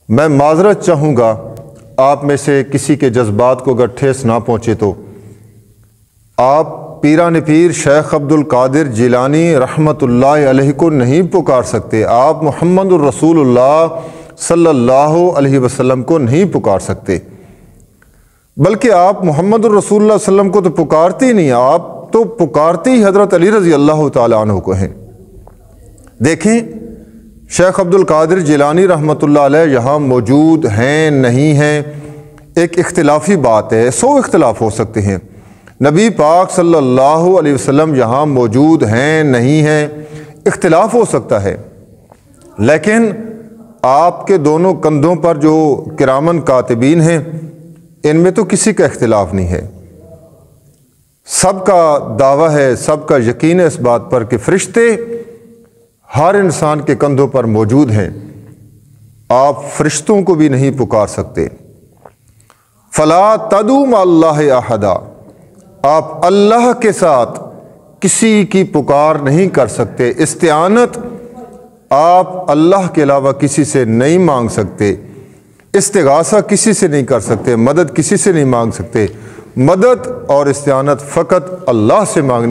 میں معذرت چاہوں گا آپ میں سے کسی کے جذبات کو اگر ٹھیس نہ پہنچے تو آپ پیران پیر شیخ عبد القادر جیلانی رحمۃ اللہ علیہ کو نہیں پکار سکتے، آپ محمد الرسول اللہ صلی اللہ علیہ وسلم کو نہیں پکار سکتے، بلکہ آپ محمد الرسول اللہ صلی اللہ علیہ وسلم کو تو پکارتے ہی نہیں، آپ تو پکارتے ہی حضرت علی رضی اللہ تعالیٰ عنہ کو ہیں۔ دیکھیں شیخ عبد القادر جیلانی رحمۃ اللہ علیہ یہاں موجود ہیں نہیں ہیں ایک اختلافی بات ہے، 100 اختلاف ہو سکتے ہیں۔ نبی پاک صلی اللہ علیہ وسلم یہاں موجود ہیں نہیں ہیں اختلاف ہو سکتا ہے، لیکن آپ کے دونوں کندھوں پر جو کرامن کاتبین ہیں ان میں تو کسی کا اختلاف نہیں ہے، سب کا دعویٰ ہے، سب کا یقین ہے اس بات پر کہ فرشتے ہر انسان کے کندھوں پر موجود ہیں، آپ فرشتوں کو بھی نہیں پکار سکتے۔ فلا تدعوا مع اللہ احدا، آپ اللہ کے ساتھ کسی کی پکار نہیں کر سکتے، استعانت آپ اللہ کے علاوہ کسی سے نہیں مانگ سکتے، استغاثہ کسی سے نہیں کر سکتے، مدد کسی سے نہیں مانگ سکتے، مدد اور استعانت فقط اللہ سے مانگنے